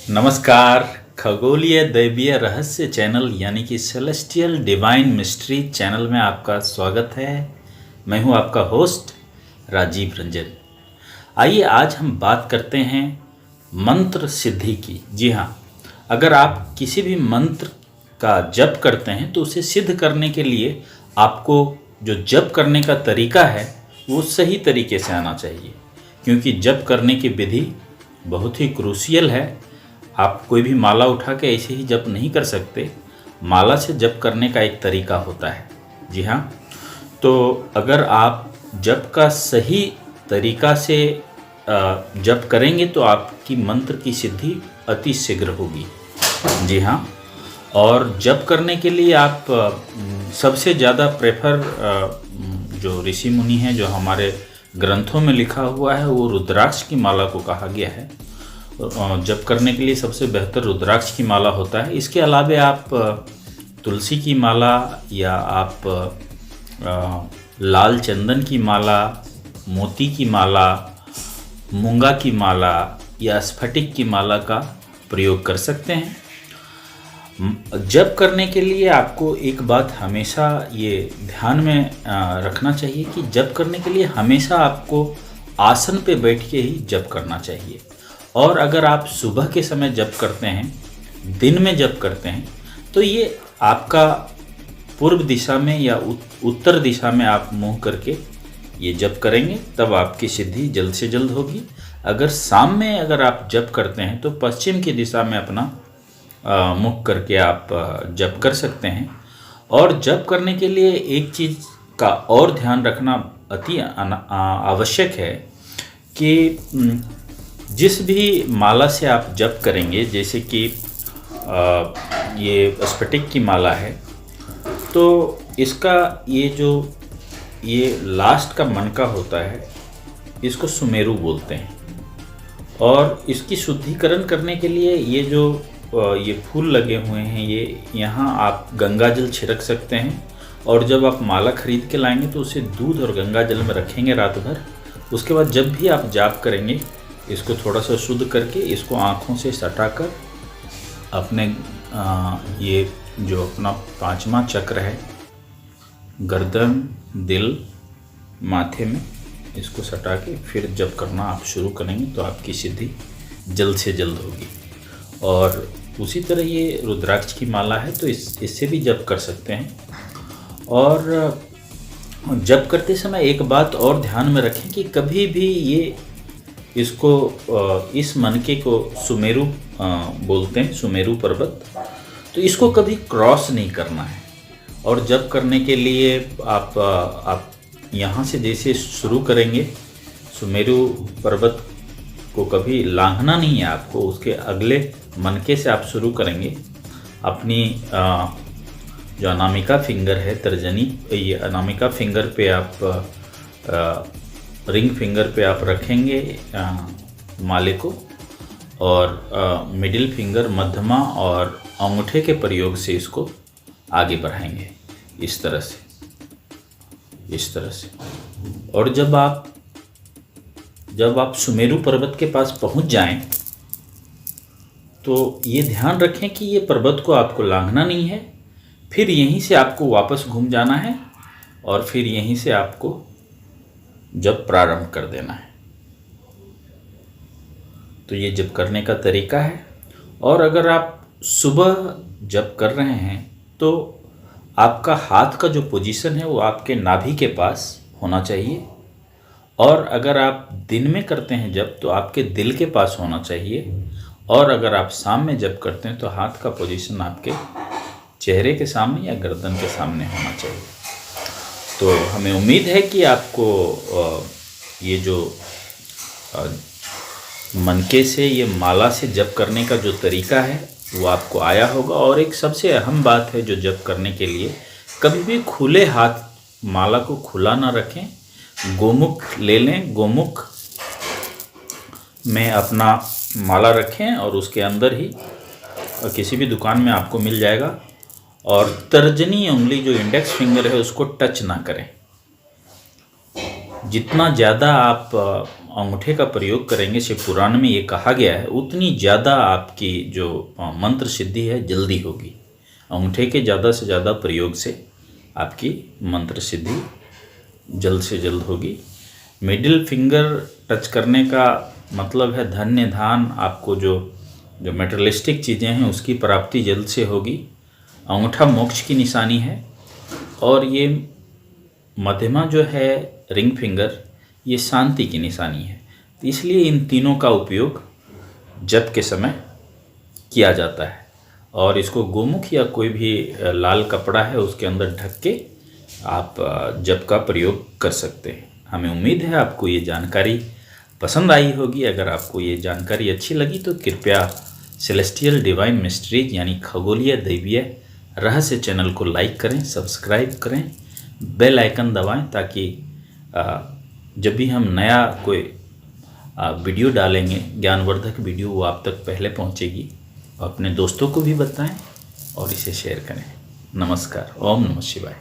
नमस्कार। खगोलीय दैवीय रहस्य चैनल यानी कि सेलेस्टियल डिवाइन मिस्ट्री चैनल में आपका स्वागत है। मैं हूं आपका होस्ट राजीव रंजन। आइए आज हम बात करते हैं मंत्र सिद्धि की। जी हाँ, अगर आप किसी भी मंत्र का जप करते हैं तो उसे सिद्ध करने के लिए आपको जो जप करने का तरीका है वो सही तरीके से आना चाहिए, क्योंकि जप करने की विधि बहुत ही क्रूशियल है। आप कोई भी माला उठा के ऐसे ही जप नहीं कर सकते। माला से जप करने का एक तरीका होता है। जी हाँ, तो अगर आप जप का सही तरीका से जप करेंगे तो आपकी मंत्र की सिद्धि अति शीघ्र होगी। जी हाँ, और जप करने के लिए आप सबसे ज़्यादा प्रेफर जो ऋषि मुनि हैं, जो हमारे ग्रंथों में लिखा हुआ है, वो रुद्राक्ष की माला को कहा गया है। जप करने के लिए सबसे बेहतर रुद्राक्ष की माला होता है। इसके अलावे आप तुलसी की माला या आप लाल चंदन की माला, मोती की माला, मूंगा की माला या स्फटिक की माला का प्रयोग कर सकते हैं। जप करने के लिए आपको एक बात हमेशा ये ध्यान में रखना चाहिए कि जप करने के लिए हमेशा आपको आसन पे बैठ के ही जप करना चाहिए। और अगर आप सुबह के समय जप करते हैं, दिन में जप करते हैं, तो ये आपका पूर्व दिशा में या उत्तर दिशा में आप मुँह करके ये जप करेंगे, तब आपकी सिद्धि जल्द से जल्द होगी। अगर शाम में अगर आप जप करते हैं तो पश्चिम की दिशा में अपना मुख करके आप जप कर सकते हैं। और जप करने के लिए एक चीज़ का और ध्यान रखना अति आवश्यक है कि जिस भी माला से आप जप करेंगे, जैसे कि ये स्फटिक की माला है, तो इसका ये लास्ट का मनका होता है, इसको सुमेरु बोलते हैं। और इसकी शुद्धिकरण करने के लिए ये फूल लगे हुए हैं, ये यहाँ आप गंगा जल छिड़क सकते हैं। और जब आप माला खरीद के लाएंगे तो उसे दूध और गंगा जल में रखेंगे रात भर। उसके बाद जब भी आप जाप करेंगे, इसको थोड़ा सा शुद्ध करके इसको आँखों से सटाकर अपने ये जो अपना पांचवा चक्र है, गर्दन, दिल, माथे में इसको सटा के फिर जप करना आप शुरू करेंगे तो आपकी सिद्धि जल्द से जल्द होगी। और उसी तरह ये रुद्राक्ष की माला है तो इससे भी जप कर सकते हैं। और जप करते समय एक बात और ध्यान में रखें कि कभी भी इस मनके को सुमेरु बोलते हैं, सुमेरु पर्वत, तो इसको कभी क्रॉस नहीं करना है। और जप करने के लिए आप यहाँ से जैसे शुरू करेंगे, सुमेरु पर्वत को कभी लांघना नहीं है आपको। उसके अगले मनके से आप शुरू करेंगे। अपनी जो अनामिका फिंगर है, तर्जनी, ये अनामिका फिंगर पे आप रिंग फिंगर पे आप रखेंगे माले को, और मिडिल फिंगर, मध्यमा और अंगूठे के प्रयोग से इसको आगे बढ़ाएंगे इस तरह से। और जब आप सुमेरु पर्वत के पास पहुंच जाएं तो ये ध्यान रखें कि ये पर्वत को आपको लांघना नहीं है। फिर यहीं से आपको वापस घूम जाना है और फिर यहीं से आपको जप प्रारंभ कर देना है। तो ये जप करने का तरीका है। और अगर आप सुबह जप कर रहे हैं तो आपका हाथ का जो पोजीशन है वो आपके नाभि के पास होना चाहिए। और अगर आप दिन में करते हैं जप तो आपके दिल के पास होना चाहिए। और अगर आप शाम में जप करते हैं तो हाथ का पोजीशन आपके चेहरे के सामने या गर्दन के सामने होना चाहिए। तो हमें उम्मीद है कि आपको ये जो मनके से, ये माला से जप करने का जो तरीका है वो आपको आया होगा। और एक सबसे अहम बात है जो जप करने के लिए, कभी भी खुले हाथ माला को खुला ना रखें। गोमुख ले लें, गोमुख में अपना माला रखें और उसके अंदर ही किसी भी दुकान में आपको मिल जाएगा। और तर्जनी उंगली जो इंडेक्स फिंगर है उसको टच ना करें। जितना ज़्यादा आप अंगूठे का प्रयोग करेंगे, शिव पुराण में ये कहा गया है, उतनी ज़्यादा आपकी जो मंत्र सिद्धि है जल्दी होगी। अंगूठे के ज़्यादा से ज़्यादा प्रयोग से आपकी मंत्र सिद्धि जल्द से जल्द होगी। मिडिल फिंगर टच करने का मतलब है धन्य धान, आपको जो मेटेरियलिस्टिक चीज़ें हैं उसकी प्राप्ति जल्द से होगी। अंगूठा मोक्ष की निशानी है और ये मध्यमा जो है रिंग फिंगर ये शांति की निशानी है। तो इसलिए इन तीनों का उपयोग जप के समय किया जाता है और इसको गोमुख या कोई भी लाल कपड़ा है उसके अंदर ढक के आप जप का प्रयोग कर सकते हैं। हमें उम्मीद है आपको ये जानकारी पसंद आई होगी। अगर आपको ये जानकारी अच्छी लगी तो कृपया सेलेस्टियल डिवाइन मिस्ट्रीज यानी खगोलीय दैवीय रहस्य चैनल को लाइक करें, सब्सक्राइब करें, बेल आइकन दबाएं ताकि जब भी हम नया कोई वीडियो डालेंगे ज्ञानवर्धक वीडियो वो आप तक पहले पहुंचेगी। अपने दोस्तों को भी बताएं और इसे शेयर करें। नमस्कार। ओम नमः शिवाय।